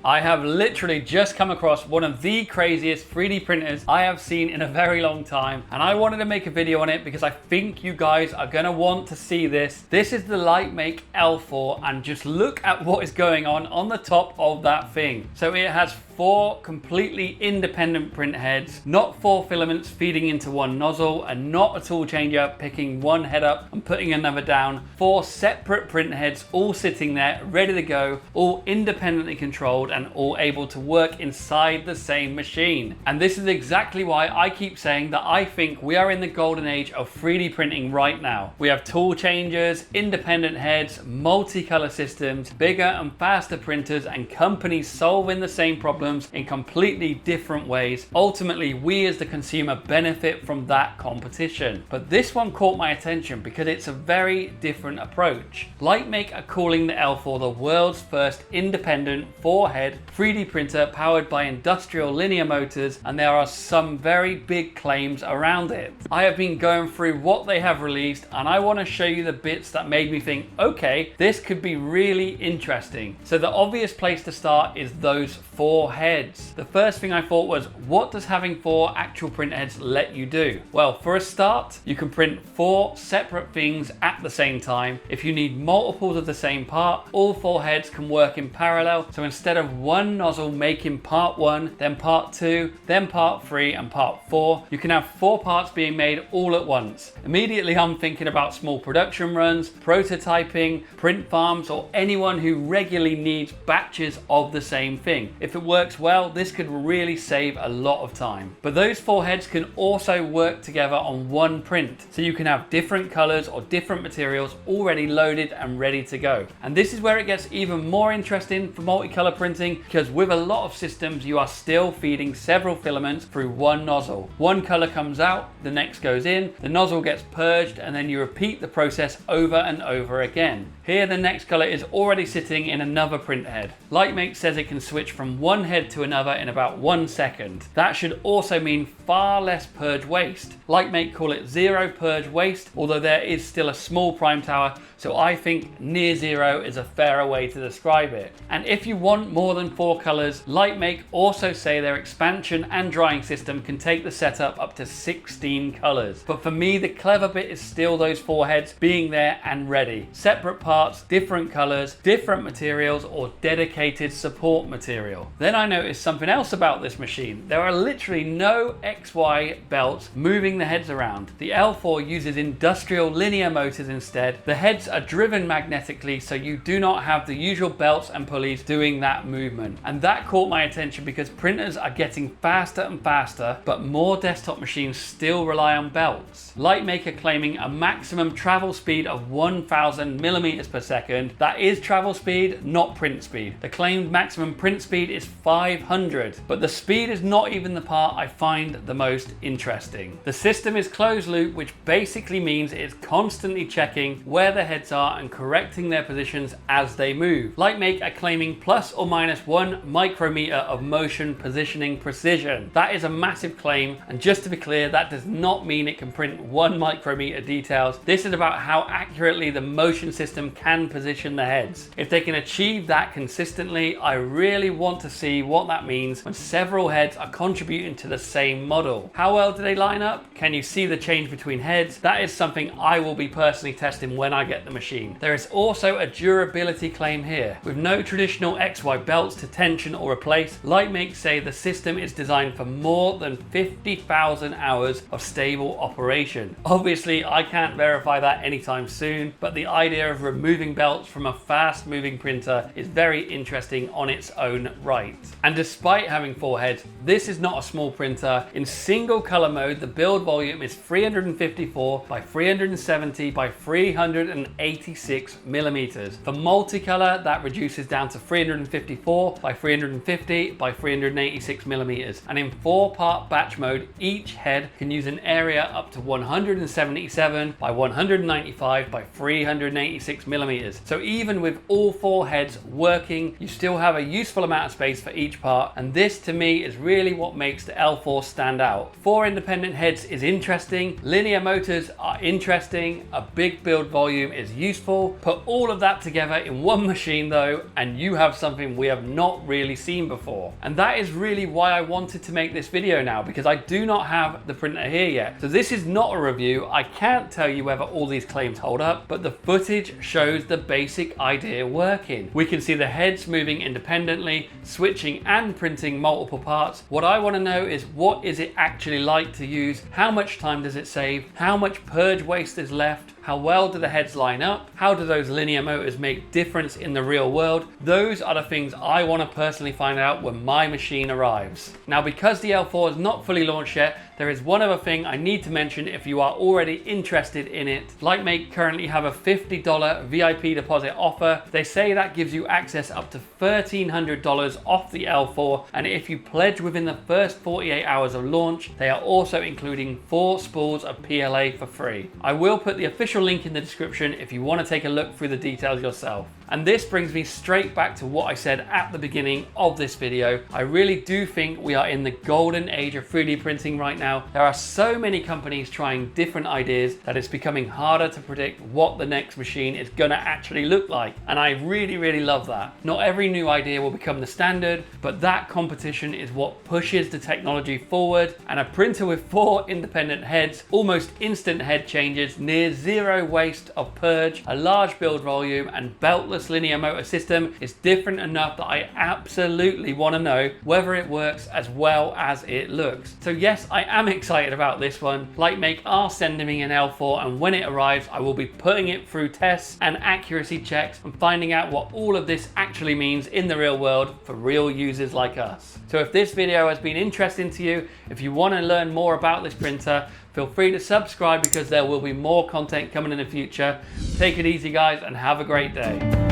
I have literally just come across one of the craziest 3D printers I have seen in a very long time, and I wanted to make a video on it because I think you guys are going to want to see this. This is the LightMake L4, and just look at what is going on the top of that thing. So it has 4 completely independent print heads, not 4 filaments feeding into one nozzle, and not a tool changer picking one head up and putting another down. 4 separate print heads all sitting there ready to go, all independently controlled and all able to work inside the same machine. And this is exactly why I keep saying that I think we are in the golden age of 3D printing right now. We have tool changers, independent heads, multicolor systems, bigger and faster printers, and companies solving the same problems in completely different ways. Ultimately, we as the consumer benefit from that competition. But this one caught my attention because it's a very different approach. LightMake are calling the L4 the world's first independent 4-head 3D printer powered by industrial linear motors, and there are some very big claims around it. I have been going through what they have released, and I want to show you the bits that made me think, okay, this could be really interesting. So the obvious place to start is those 4 heads. The first thing I thought was, what does having 4 actual print heads let you do? Well, for a start, you can print 4 separate things at the same time. If you need multiples of the same part, all 4 heads can work in parallel. So instead of one nozzle making part 1, then part 2, then part 3 and part 4, you can have 4 parts being made all at once. Immediately I'm thinking about small production runs, prototyping, print farms, or anyone who regularly needs batches of the same thing. If it works well, this could really save a lot of time. But those 4 heads can also work together on one print, so you can have different colors or different materials already loaded and ready to go. And this is where it gets even more interesting for multicolor printing, because with a lot of systems you are still feeding several filaments through one nozzle. One color comes out, the next goes in, the nozzle gets purged, and then you repeat the process over and over again. Here the next color is already sitting in another print head. LightMake says it can switch from one head to another in about 1 second. That should also mean far less purge waste. LightMake call it zero purge waste, although there is still a small prime tower, so I think near zero is a fairer way to describe it. And if you want more than 4 colors, LightMake also say their expansion and drying system can take the setup up to 16 colors. But for me, the clever bit is still those 4 heads being there and ready. Separate parts, different colors, different materials, or dedicated support material. Then I noticed something else about this machine. There are literally no XY belts moving the heads around. The L4 uses industrial linear motors instead. The heads are driven magnetically, so you do not have the usual belts and pulleys doing that movement. And that caught my attention because printers are getting faster and faster, but more desktop machines still rely on belts. LightMake are claiming a maximum travel speed of 1000 millimeters per second. That is travel speed, not print speed. The claimed maximum print speed is 500, but the speed is not even the part I find the most interesting. The system is closed loop, which basically means it's constantly checking where the heads are and correcting their positions as they move. LightMake are claiming plus or minus 1 micrometer of motion positioning precision. That is a massive claim, and just to be clear, that does not mean it can print 1 micrometer details. This is about how accurately the motion system can position the heads. If they can achieve that consistently, I really want to see what that means when several heads are contributing to the same model. How well do they line up? Can you see the change between heads? That is something I will be personally testing when I get the machine. There is also a durability claim here. With no traditional XY belts to tension or replace, LightMake say the system is designed for more than 50,000 hours of stable operation. Obviously, I can't verify that anytime soon, but the idea of removing belts from a fast-moving printer is very interesting on its own right. And despite having 4 heads, this is not a small printer. In single color mode, the build volume is 354 by 370 by 386 millimeters. For multicolor, that reduces down to 354 by 350 by 386 millimeters. And in 4-part batch mode, each head can use an area up to 177 by 195 by 386 millimeters. So even with all 4 heads working, you still have a useful amount of space for each part, and this to me is really what makes the L4 stand out. 4 independent heads is interesting, linear motors are interesting, a big build volume is useful. Put all of that together in one machine though, and you have something we have not really seen before. And that is really why I wanted to make this video now, because I do not have the printer here yet. So this is not a review. I can't tell you whether all these claims hold up, but the footage shows the basic idea working. We can see the heads moving independently, switching and printing multiple parts. What I want to know is, what is it actually like to use? How much time does it save? How much purge waste is left? How well do the heads line up? How do those linear motors make difference in the real world? Those are the things I want to personally find out when my machine arrives. Now, because the L4 is not fully launched yet, there is one other thing I need to mention if you are already interested in it. LightMake currently have a $50 VIP deposit offer. They say that gives you access up to $1,300 off the L4, and if you pledge within the first 48 hours of launch, they are also including 4 spools of PLA for free. I will put the official link in the description if you want to take a look through the details yourself. And this brings me straight back to what I said at the beginning of this video. I really do think we are in the golden age of 3D printing right now. There are so many companies trying different ideas that it's becoming harder to predict what the next machine is gonna actually look like. And I really, really love that. Not every new idea will become the standard, but that competition is what pushes the technology forward. And a printer with 4 independent heads, almost instant head changes, near zero waste of purge, a large build volume, and beltless linear motor system is different enough that I absolutely want to know whether it works as well as it looks. So yes, I am excited about this one. LightMake are sending me an L4, and when it arrives, I will be putting it through tests and accuracy checks and finding out what all of this actually means in the real world for real users like us. So if this video has been interesting to you, if you want to learn more about this printer, feel free to subscribe because there will be more content coming in the future. Take it easy, guys, and have a great day.